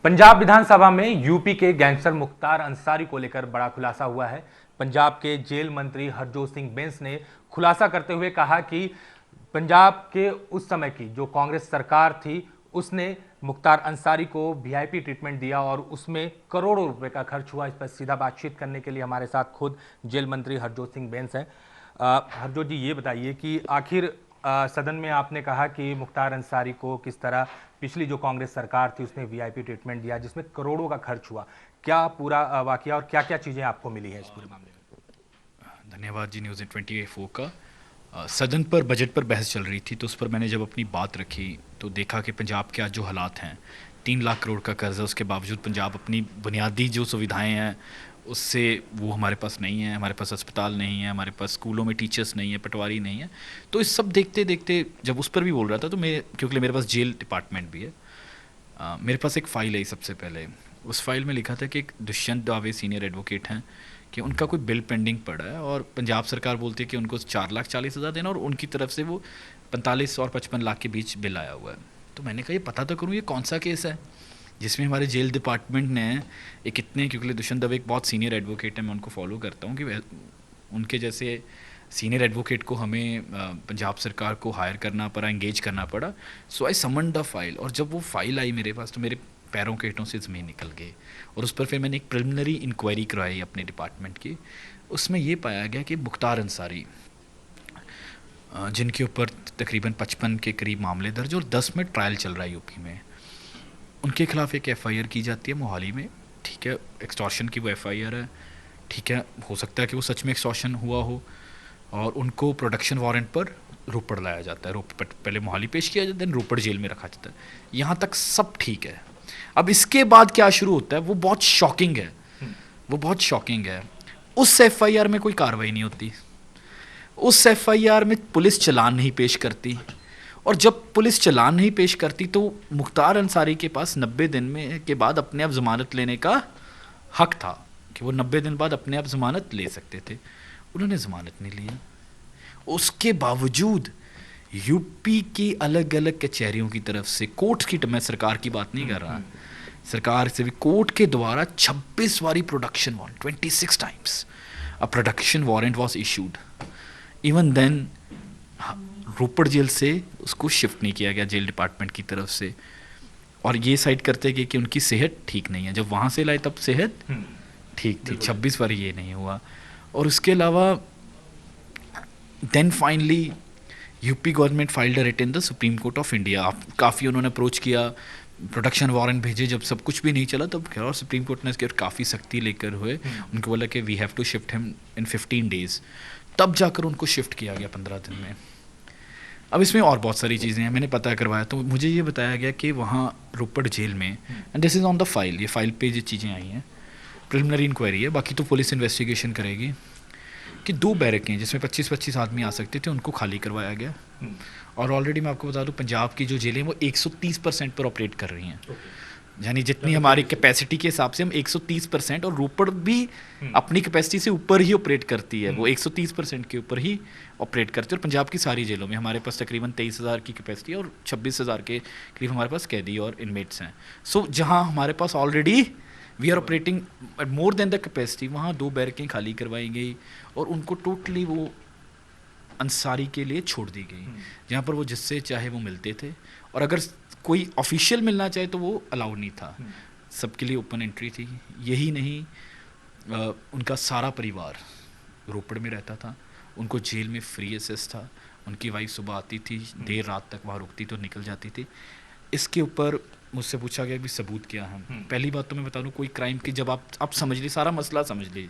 पंजाब विधानसभा में यूपी के गैंगस्टर मुख्तार अंसारी को लेकर बड़ा खुलासा हुआ है। पंजाब के जेल मंत्री हरजोत सिंह बैंस ने खुलासा करते हुए कहा कि पंजाब के उस समय की जो कांग्रेस सरकार थी उसने मुख्तार अंसारी को वीआईपी ट्रीटमेंट दिया और उसमें करोड़ों रुपए का खर्च हुआ। इस पर सीधा बातचीत करने के लिए हमारे साथ खुद जेल मंत्री हरजोत सिंह बैंस हैं। हरजोत जी, ये बताइए कि आखिर सदन में आपने कहा कि मुख्तार अंसारी को किस तरह पिछली जो कांग्रेस सरकार थी उसने वीआईपी ट्रीटमेंट दिया जिसमें करोड़ों का खर्च हुआ। क्या पूरा वाकया और क्या क्या चीजें आपको मिली हैं इस पूरे मामले में? धन्यवाद जी। न्यूज़ 24 का सदन पर बजट पर बहस चल रही थी, तो उस पर मैंने जब अपनी बात रखी तो देखा कि पंजाब के आज जो हालात हैं, 3 लाख करोड़ का कर्ज है, उसके बावजूद पंजाब अपनी बुनियादी जो सुविधाएं हैं उससे वो हमारे पास नहीं है। हमारे पास अस्पताल नहीं है, हमारे पास स्कूलों में टीचर्स नहीं है, पटवारी नहीं है। तो इस सब देखते देखते जब उस पर भी बोल रहा था तो क्योंकि मेरे पास जेल डिपार्टमेंट भी है, मेरे पास एक फ़ाइल आई। सबसे पहले उस फाइल में लिखा था कि एक दुष्यंत दावे सीनियर एडवोकेट हैं कि उनका कोई बिल पेंडिंग पड़ा है और पंजाब सरकार बोलती है कि उनको 4,40,000 देना और उनकी तरफ से वो 45 और 55 लाख के बीच बिल आया हुआ है। तो मैंने कहा ये पता तो करूँ ये कौन सा केस है जिसमें हमारे जेल डिपार्टमेंट ने एक इतने, क्योंकि दुष्यंत दवे एक बहुत सीनियर एडवोकेट है, मैं उनको फॉलो करता हूँ, कि उनके जैसे सीनियर एडवोकेट को हमें पंजाब सरकार को हायर करना पड़ा, एंगेज करना पड़ा। सो आई समन द फाइल, और जब वो फाइल आई मेरे पास तो मेरे पैरों के हेठों से ज़मीन निकल गई। और उस पर फिर मैंने एक प्रिलिमिनरी इंक्वायरी करवाई अपने डिपार्टमेंट की। उसमें ये पाया गया कि मुख्तार अंसारी, जिनके ऊपर तकरीबन 55 के करीब मामले दर्ज और 10 में ट्रायल चल रहा है यूपी में, उनके खिलाफ एक एफआईआर की जाती है मोहाली में। ठीक है, एक्सटॉर्शन की वो एफआईआर है। ठीक है, हो सकता है कि वो सच में एक्सटॉर्शन हुआ हो, और उनको प्रोडक्शन वारंट पर रोपड़ लाया जाता है। पहले मोहाली पेश किया जाता है, देन रोपड़ जेल में रखा जाता है। यहाँ तक सब ठीक है। अब इसके बाद क्या शुरू होता है वो बहुत शॉकिंग है, वो बहुत शॉकिंग है। उस एफआईआर में कोई कार्रवाई नहीं होती, उस एफआईआर में पुलिस चालान नहीं पेश करती, और जब पुलिस चालान नहीं पेश करती तो मुख्तार अंसारी के पास 90 दिन में के बाद अपने आप ज़मानत लेने का हक था, कि वो 90 दिन बाद अपने आप ज़मानत ले सकते थे। उन्होंने ज़मानत नहीं ली। उसके बावजूद यूपी की अलग अलग कचहरियों की तरफ से, कोर्ट की, मैं सरकार की बात नहीं कर रहा, सरकार से भी कोर्ट के द्वारा 26 वारी production warrant, 26 times a production warrant was issued. Even then Ropar jail से उसको शिफ्ट नहीं किया गया जेल डिपार्टमेंट की तरफ से, और ये साइड करते गए कि उनकी सेहत ठीक नहीं है। जब वहाँ से लाए तब सेहत ठीक थी, 26 बार ये नहीं हुआ। और उसके अलावा then finally UP government filed a writ in the Supreme Court of India. आप काफ़ी उन्होंने अप्रोच किया, प्रोडक्शन वारंट भेजे, जब सब कुछ भी नहीं चला तब खैर और सुप्रीम कोर्ट ने इसके काफ़ी सख्ती लेकर हुए उनको बोला कि we have to shift him in 15 days. तब जाकर उनको शिफ्ट किया गया 15 दिन में। अब इसमें और बहुत सारी चीज़ें हैं, मैंने पता करवाया तो मुझे ये बताया गया कि वहाँ रोपड़ जेल में, and this is on the file, ये फाइल पे ये चीज़ें आई हैं, प्रिलिमिनरी इंक्वायरी है, बाकी तो पुलिस इन्वेस्टिगेशन करेगी, कि 2 बैरकें जिसमें 25-25 आदमी आ सकते थे उनको खाली करवाया गया। और ऑलरेडी मैं आपको बता दूं पंजाब की जो जेलें वो 130% पर ऑपरेट कर रही हैं। यानी जितनी हमारी कैपेसिटी के हिसाब से हम 130%, और रोपड़ भी अपनी कैपेसिटी से ऊपर ही ऑपरेट करती है, वो 130% के ऊपर ही ऑपरेट करती है। और पंजाब की सारी जेलों में हमारे पास तकरीबन 23,000 की कैपेसिटी है और 26,000 के करीब हमारे पास कैदी और इनमेट्स हैं। सो जहाँ हमारे पास already we are operating at more than the capacity, वहाँ 2 बैरकें खाली करवाई गई और उनको टोटली वो अंसारी के लिए छोड़ दी गई, जहाँ पर वो जिससे चाहे वो मिलते थे, और अगर कोई ऑफिशियल मिलना चाहे तो वो अलाउड नहीं था, सबके लिए ओपन एंट्री थी। यही नहीं, उनका सारा परिवार रोपड़ में रहता था, उनको जेल में फ्री एसेस था, उनकी वाइफ सुबह आती थी, देर रात तक वहाँ रुकती तो निकल जाती थी। इसके ऊपर मुझसे पूछा गया कि सबूत क्या है। पहली बात तो मैं बता दूं, कोई क्राइम की, जब आप समझ लीजिए सारा मसला समझ लीजिए,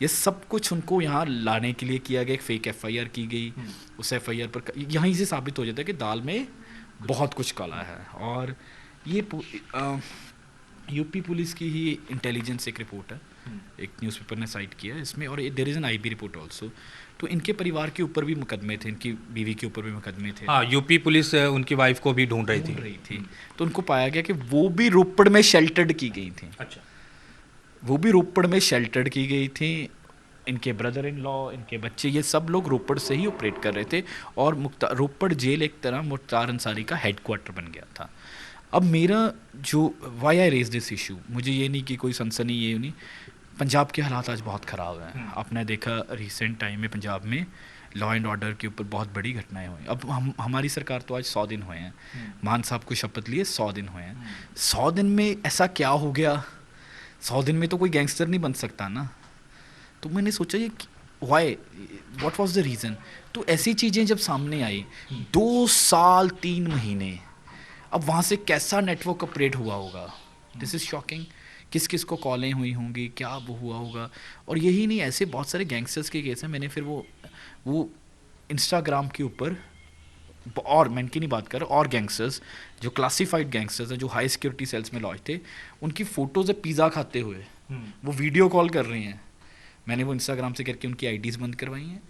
ये सब कुछ उनको यहाँ लाने के लिए किया गया। एक फेक एफआईआर की गई, उस एफआईआर पर यहीं से साबित हो जाता है कि दाल में बहुत कुछ काला है। और ये यूपी पुलिस की ही इंटेलिजेंस एक रिपोर्ट है, एक न्यूज़पेपर ने साइट किया है इसमें, और there is an IB report also. तो इनके परिवार के ऊपर भी मुकदमे थे, इनकी बीवी के ऊपर भी मुकदमे थे। हाँ, यूपी पुलिस उनकी वाइफ को भी ढूंढ रही थी। तो उनको पाया गया कि वो भी रोपड़ में शेल्टर्ड की गई थी। अच्छा, वो भी रोपड़ में शेल्टर्ड की गई थी। इनके ब्रदर इन लॉ, इनके बच्चे, ये सब लोग रोपड़ से ही ऑपरेट कर रहे थे, और रोपड़ जेल एक तरह मुख्तार अंसारी का हेडक्वार्टर बन गया था। अब मेरा जो why I raise this issue, मुझे ये नहीं कि कोई सनसनी ये नहीं, पंजाब के हालात आज बहुत ख़राब हैं। आपने देखा रिसेंट टाइम में पंजाब में लॉ एंड ऑर्डर के ऊपर बहुत बड़ी घटनाएं हुई। अब हमारी सरकार तो आज 100 दिन हुए हैं, मान साहब को शपथ लिए 100 दिन हुए हैं। 100 दिन में ऐसा क्या हो गया? 100 दिन में तो कोई गैंगस्टर नहीं बन सकता ना। तो मैंने सोचा ये why, what was the reason? तो ऐसी चीज़ें जब सामने आई, 2 साल 3 महीने, अब वहाँ से कैसा नेटवर्क ऑपरेट हुआ होगा, दिस इज़ शॉकिंग। किस किस को कॉलें हुई होंगी, क्या वो हुआ होगा। और यही नहीं, ऐसे बहुत सारे गैंगस्टर्स के केस हैं। मैंने फिर वो इंस्टाग्राम के ऊपर, और मैं इनकी नहीं बात कर रहा, और गैंगस्टर्स जो क्लासिफाइड गैंगस्टर्स हैं, जो हाई सिक्योरिटी सेल्स में लॉज थे, उनकी फ़ोटोज़ है पिज़्ज़ा खाते हुए, वो वीडियो कॉल कर रही हैं। मैंने वो इंस्टाग्राम से करके उनकी आईडीज़ बंद करवाई हैं,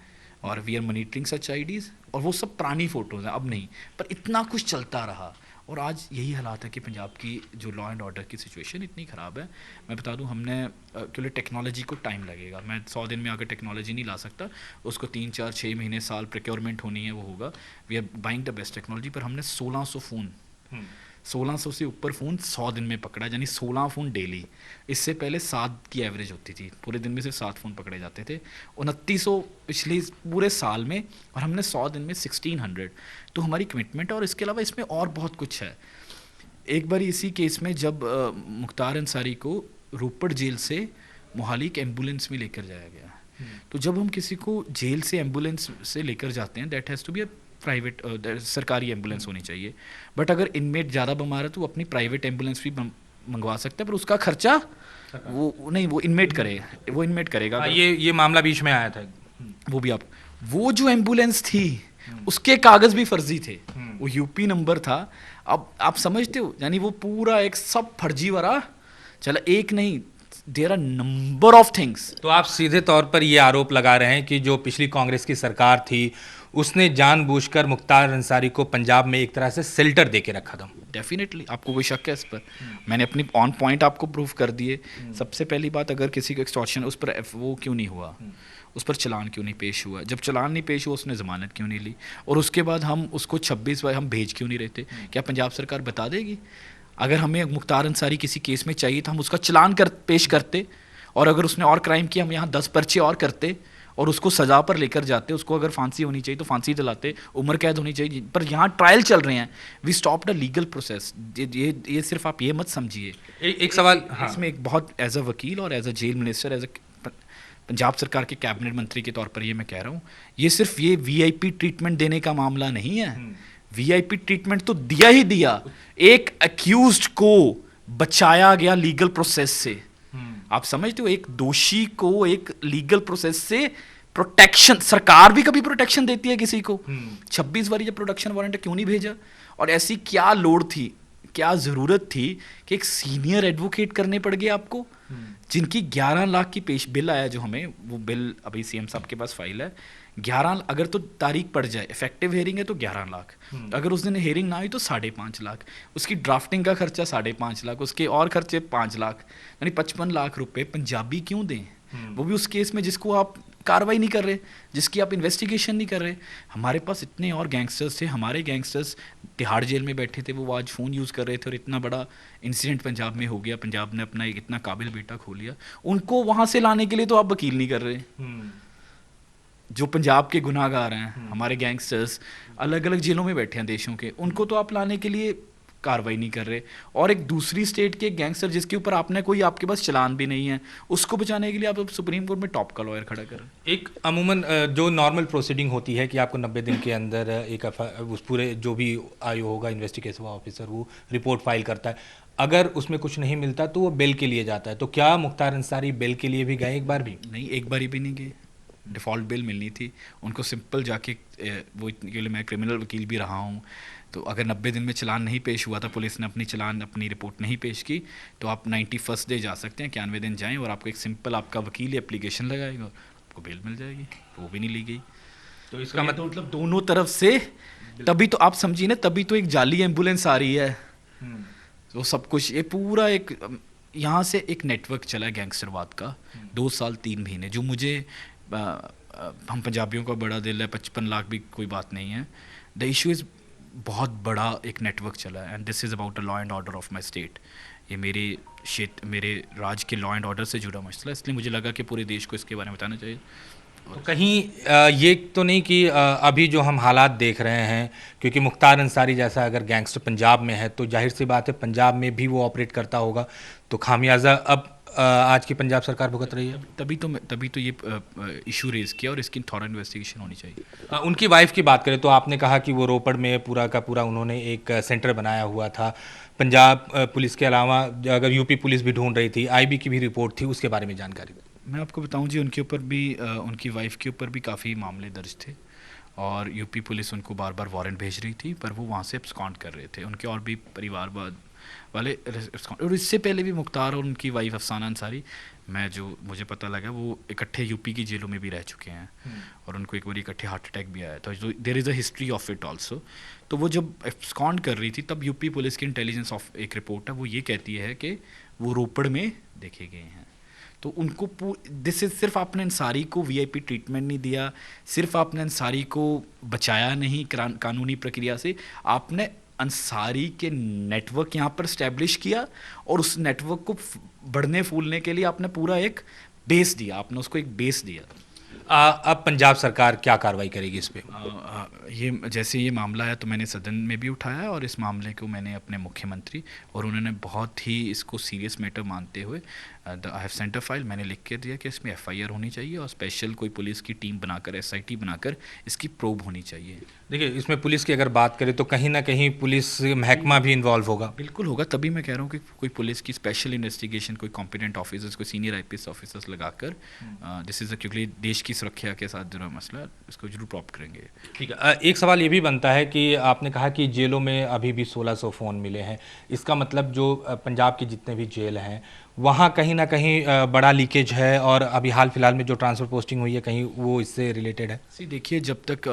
और we are monitoring such IDs. और वो सब पुरानी फ़ोटोज़ हैं, अब नहीं, पर इतना कुछ चलता रहा। और आज यही हालात है कि पंजाब की जो लॉ एंड ऑर्डर की सिचुएशन इतनी ख़राब है। मैं बता दूं, हमने क्योंकि टेक्नोलॉजी को टाइम लगेगा, मैं 100 दिन में आकर टेक्नोलॉजी नहीं ला सकता, उसको 3 4 6 महीने साल प्रोक्योरमेंट होनी है, वो होगा। We are buying the best technology. पर हमने 1600 फ़ोन, 1600 से ऊपर फ़ोन 100 दिन में पकड़ा, यानी 16 फ़ोन डेली। इससे पहले 7 की एवरेज होती थी, पूरे दिन में सिर्फ 7 फ़ोन पकड़े जाते थे। 2900 पिछले पूरे साल में, और हमने 100 दिन में 1600। तो हमारी कमिटमेंट है। और इसके अलावा इसमें और बहुत कुछ है। एक बार इसी केस में जब मुख्तार अंसारी को रोपड़ जेल से मोहाली एक एम्बुलेंस में लेकर जाया गया, तो जब हम किसी को जेल से एम्बुलेंस से लेकर जाते हैं, that has to be a private, सरकारी एम्बुलेंस होनी चाहिए। बट अगर इनमेट ज़्यादा बीमार है तो वो अपनी प्राइवेट एम्बुलेंस भी मंगवा सकते हैं, पर उसका खर्चा वो नहीं, वो इनमेट करेगा। ये मामला बीच में आया था। वो भी आप, वो जो एम्बुलेंस थी उसके कागज़ भी फर्जी थे, वो यूपी नंबर था। अब आप समझते हो, यानी वो पूरा एक सब फर्जी वाला चला, एक नहीं, there are number of things. तो आप सीधे तौर पर ये आरोप लगा रहे हैं कि जो पिछली कांग्रेस की सरकार थी उसने जानबूझकर मुख्तार अंसारी को पंजाब में एक तरह से शेल्टर दे के रखा था। डेफिनेटली, आपको कोई शक है इस पर? मैंने अपनी ऑन पॉइंट आपको प्रूफ कर दिए। सबसे पहली बात, अगर किसी को एक्सटॉर्शन, उस पर वो क्यों नहीं हुआ, उस पर चलान क्यों नहीं पेश हुआ? जब चलान नहीं पेश हुआ, उसने ज़मानत क्यों नहीं ली? और उसके बाद हम उसको 26 बार हम भेज क्यों नहीं रहते? क्या पंजाब सरकार बता देगी? अगर हमें मुख्तार अंसारी किसी केस में चाहिए तो हम उसका चलान पेश करते, और अगर उसने और क्राइम किया हम यहाँ 10 पर्चे और करते, और उसको सज़ा पर लेकर जाते। उसको अगर फांसी होनी चाहिए तो फांसी दिलाते, उम्र कैद होनी चाहिए। पर यहाँ ट्रायल चल रहे हैं, we stop the legal process. ये सिर्फ आप ये मत समझिए। एक सवाल, हाँ। इसमें एक बहुत, एज अ वकील और as a jail minister, as a Punjab सरकार के कैबिनेट मंत्री के तौर पर ये मैं कह रहा हूँ, ये सिर्फ ये वीआईपी ट्रीटमेंट देने का मामला नहीं है। वीआईपी ट्रीटमेंट तो दिया ही दिया, एक अक्यूज्ड को बचाया गया लीगल प्रोसेस से। आप समझते हो, एक दोषी को एक लीगल प्रोसेस से प्रोटेक्शन, सरकार भी कभी प्रोटेक्शन देती है किसी को? 26 बार जब प्रोटेक्शन वारंट क्यों नहीं भेजा? और ऐसी क्या लोड थी, क्या ज़रूरत थी कि एक सीनियर एडवोकेट करने पड़ गए आपको, जिनकी 11 लाख की पेश बिल आया, जो हमें वो बिल अभी सीएम साहब के पास फाइल है। 11, अगर तो तारीख पड़ जाए, इफेक्टिव हेयरिंग है तो 11 लाख, अगर उस दिन हेयरिंग ना हुई तो 5.5 लाख, उसकी ड्राफ्टिंग का खर्चा 5.5 लाख, उसके और खर्चे 5 लाख, यानी 55 लाख रुपए पंजाबी क्यों दें? वो भी उस केस में जिसको आप कार्रवाई नहीं कर रहे, जिसकी आप इन्वेस्टिगेशन नहीं कर रहे। हमारे पास इतने और गैंगस्टर्स थे, हमारे गैंगस्टर्स तिहाड़ जेल में बैठे थे, वो आज फ़ोन यूज़ कर रहे थे, और इतना बड़ा इंसिडेंट पंजाब में हो गया, पंजाब ने अपना एक इतना काबिल बेटा खो लिया। उनको वहाँ से लाने के लिए तो आप वकील नहीं कर रहे। जो पंजाब के गुनाहगार हैं, हमारे गैंगस्टर्स अलग अलग जेलों में बैठे हैं देशों के, उनको तो आप लाने के लिए कार्रवाई नहीं कर रहे। और एक दूसरी स्टेट के गैंगस्टर जिसके ऊपर आपने कोई, आपके पास चलान भी नहीं है, उसको बचाने के लिए आप सुप्रीम कोर्ट में टॉप का लॉयर खड़ा कर रहे हैं। एक अमूमन जो नॉर्मल प्रोसीडिंग होती है कि आपको 90 दिन के अंदर एक उस पूरे जो भी आयु होगा इन्वेस्टिगेशन ऑफिसर, वो रिपोर्ट फाइल करता है। अगर उसमें कुछ नहीं मिलता तो वो बेल के लिए जाता है। तो क्या मुख्तार अंसारी बेल के लिए भी गए एक बार भी? नहीं, एक बार भी नहीं गए। डिफ़ॉल्ट बेल मिलनी थी उनको, सिंपल जाके, वो इतने के लिए मैं क्रिमिनल वकील भी रहा हूँ, तो अगर 90 दिन में चलान नहीं पेश हुआ था, पुलिस ने अपनी रिपोर्ट नहीं पेश की, तो आप 91st डे जा सकते हैं, 91 दिन जाएं, और आपको एक सिंपल, आपका वकील एप्लीकेशन लगाएगा, आपको बेल मिल जाएगी। वो भी नहीं ली गई। तो इसका मतलब दोनों तरफ से, तभी तो आप समझिए ना, तभी तो एक जाली एम्बुलेंस आ रही है। तो सब कुछ, ये पूरा एक यहाँ से एक नेटवर्क चला है गैंगस्टरवाद का 2 साल 3 महीने, जो मुझे, हम पंजाबियों का बड़ा दिल है, 55 लाख भी कोई बात नहीं है। द इशू इज़ बहुत बड़ा एक नेटवर्क चला है, and this is about the law and order of my state. ये मेरे क्षेत्र, मेरे राज्य के लॉ एंड ऑर्डर से जुड़ा मसला, इसलिए मुझे लगा कि पूरे देश को इसके बारे में बताना चाहिए। तो कहीं ये तो नहीं कि अभी जो हम हालात देख रहे हैं, क्योंकि मुख्तार अंसारी जैसा अगर गैंगस्टर पंजाब में है तो जाहिर सी बात है पंजाब में भी वो ऑपरेट करता होगा, तो खामियाजा अब आज की पंजाब सरकार भुगत रही है। तभी तो ये इशू रेज किया, और इसकी थॉरल इन्वेस्टिगेशन होनी चाहिए। उनकी वाइफ की बात करें तो आपने कहा कि वो रोपड़ में पूरा का पूरा उन्होंने एक सेंटर बनाया हुआ था। पंजाब पुलिस के अलावा अगर यूपी पुलिस भी ढूंढ रही थी, आईबी की भी रिपोर्ट थी, उसके बारे में जानकारी दें। मैं आपको बताऊं जी, उनके ऊपर भी उनकी वाइफ के ऊपर भी काफ़ी मामले दर्ज थे, और यूपी पुलिस उनको बार बार वारंट भेज रही थी, पर वो वहाँ से एब्सकॉन्ड कर रहे थे। उनके और भी परिवार वाले और इससे पहले भी मुख्तार और उनकी वाइफ अफसाना अंसारी, मुझे पता लगा वो इकट्ठे यूपी की जेलों में भी रह चुके हैं, और उनको एक बार इकट्ठे हार्ट अटैक भी आया था। तो there is a history of it also. तो वो जब एब्सकॉन्ड कर रही थी तब यूपी पुलिस की इंटेलिजेंस ऑफ एक रिपोर्ट है, वो ये कहती है कि वो रोपड़ में देखे गए हैं। तो उनको दिस इज, सिर्फ आपने अंसारी को वीआईपी ट्रीटमेंट नहीं दिया, सिर्फ आपने अंसारी को बचाया नहीं कानूनी प्रक्रिया से, आपने अंसारी के नेटवर्क यहाँ पर स्टैब्लिश किया, और उस नेटवर्क को बढ़ने फूलने के लिए आपने पूरा एक बेस दिया, आपने उसको एक बेस दिया। अब पंजाब सरकार क्या कार्रवाई करेगी इस पे? ये जैसे ये मामला है तो मैंने सदन में भी उठाया, और इस मामले को मैंने अपने मुख्यमंत्री, और उन्होंने बहुत ही इसको सीरियस मैटर मानते हुए I have sent a file, मैंने लिख के दिया कि इसमें एफआईआर होनी चाहिए, और स्पेशल कोई पुलिस की टीम बनाकर, एसआईटी बनाकर इसकी प्रोब होनी चाहिए। देखिए, इसमें पुलिस की अगर बात करें तो कहीं ना कहीं पुलिस महकमा भी इन्वॉल्व होगा। बिल्कुल होगा, तभी मैं कह रहा हूँ कि कोई पुलिस की स्पेशल इन्वेस्टिगेशन, कोई कॉम्पिटेंट ऑफिसर्स, कोई सीनियर आईपीएस ऑफिसर्स लगाकर, दिस इज़ क्योंकि देश की सुरक्षा के साथ जुड़ा मसला, इसको जरूर प्रॉप करेंगे। ठीक है, एक सवाल ये भी बनता है कि आपने कहा कि जेलों में अभी भी 1600 फ़ोन मिले हैं, इसका मतलब जो पंजाब के जितने भी जेल हैं वहाँ कहीं ना कहीं बड़ा लीकेज है, और अभी हाल फिलहाल में जो ट्रांसफ़र पोस्टिंग हुई है कहीं वो इससे रिलेटेड है? देखिए, जब तक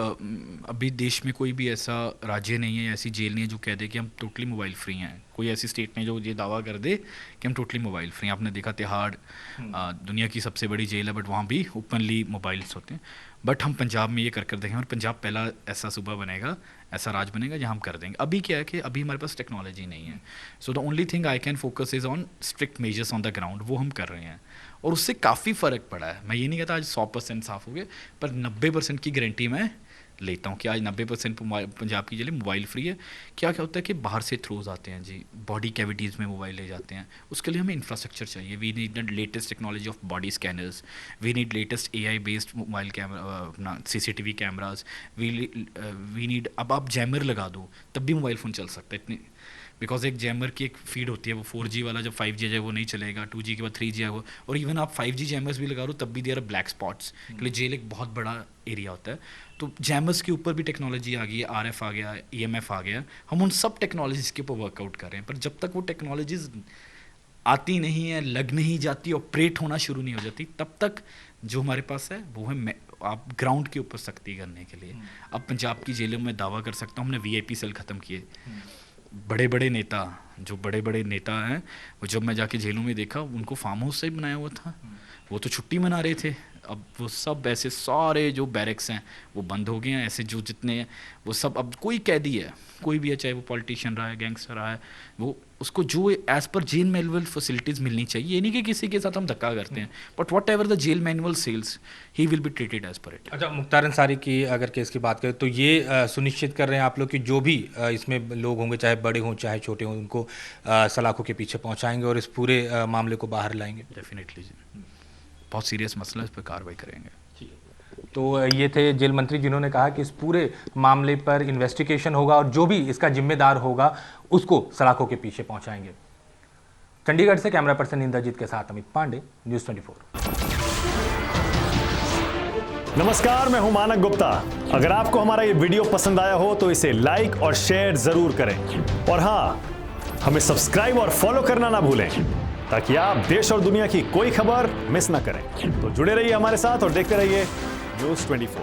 अभी देश में कोई भी ऐसा राज्य नहीं है, ऐसी जेल नहीं है जो कह दे कि हम टोटली मोबाइल फ्री हैं, कोई ऐसी स्टेट नहीं जो ये दावा कर दे कि हम टोटली मोबाइल फ्री हैं। आपने देखा तिहाड़ दुनिया की सबसे बड़ी जेल है, बट वहाँ भी ओपनली मोबाइल्स होते हैं। बट हम पंजाब में ये कर देंगे, और पंजाब पहला ऐसा सूबा बनेगा, ऐसा राज्य बनेगा जहाँ हम कर देंगे। अभी क्या है कि अभी हमारे पास टेक्नोलॉजी नहीं है, so the only thing I can focus is on strict measures on the ground, वो हम कर रहे हैं, और उससे काफ़ी फ़र्क पड़ा है। मैं ये नहीं कहता आज 100% साफ़ हो गए, पर 90% की गारंटी मैं लेता हूँ कि आज 90% पंजाब की जेलें मोबाइल फ्री है। क्या होता है कि बाहर से थ्रोज आते हैं जी, बॉडी कैविटीज़ में मोबाइल ले जाते हैं, उसके लिए हमें इंफ्रास्ट्रक्चर चाहिए। We need the latest technology of body scanners, we need latest AI based mobile camera, अपना CCTV कैमराज, वी नीड, अब आप जैमर लगा दो तब भी मोबाइल फ़ोन चल सकता है, इतनी, बिकॉज एक जैमर की एक फीड होती है, वो 4G वाला जब 5G जाए वो नहीं चलेगा, 2G के बाद 3G आएगा, और इवन आप 5G जैमर्स भी लगा दो तब भी देयर आर ब्लैक स्पॉट्स, के लिए जेल एक बहुत बड़ा एरिया होता है। तो जैमर्स के ऊपर भी टेक्नोलॉजी आ गई है, RF आ गया, EMF आ गया, हम उन सब टेक्नोलॉजीज़ के ऊपर वर्कआउट कर रहे हैं, पर जब तक वो टेक्नोलॉजीज़ आती नहीं है, लग नहीं जाती, ऑपरेट होना शुरू नहीं हो जाती, तब तक जो हमारे पास है वो है आप ग्राउंड के ऊपर सख्ती करने के लिए। अब पंजाब की जेलों में दावा कर सकता हूँ, हमने VIP सेल ख़त्म किए। बड़े बड़े नेता, जो बड़े बड़े नेता हैं, वो जब मैं जाके जेलों में देखा, उनको फार्म हाउस से ही बनाया हुआ था, वो तो छुट्टी मना रहे थे। अब वो सब ऐसे सारे जो बैरक्स हैं वो बंद हो गए हैं, ऐसे जो जितने हैं वो सब, अब कोई कैदी है, कोई भी है, चाहे वो पॉलिटिशियन रहा है, गैंगस्टर रहा है, वो उसको जो as per jail manual facilities मिलनी चाहिए, ये नहीं कि किसी के साथ हम धक्का करते हैं, but whatever the jail manual सेल्स he will be treated as per it. अच्छा, मुख्तार अंसारी की अगर केस की बात करें तो ये सुनिश्चित कर रहे हैं आप लोग कि जो भी इसमें लोग होंगे, चाहे बड़े हों चाहे छोटे हों, उनको सलाखों के पीछे पहुंचाएंगे और इस पूरे मामले को बाहर लाएंगे? डेफिनेटली जी, बहुत सीरियस मसला है, इस पर कार्रवाई करेंगे। तो ये थे जेल मंत्री जिन्होंने कहा कि इस पूरे मामले पर इन्वेस्टिगेशन होगा और जो भी इसका जिम्मेदार होगा उसको सलाखों के पीछे पहुंचाएंगे। चंडीगढ़ से कैमरा पर्सन इंद्रजीत के साथ अमित पांडे, न्यूज़ 24। नमस्कार, मैं हूं मानक गुप्ता। अगर आपको हमारा ये वीडियो पसंद आया हो तो इसे लाइक और शेयर जरूर करें, और हाँ, हमें सब्सक्राइब और फॉलो करना ना भूलें ताकि आप देश और दुनिया की कोई खबर मिस ना करें। तो जुड़े रहिए हमारे साथ और देखते रहिए न्यूज़ 24।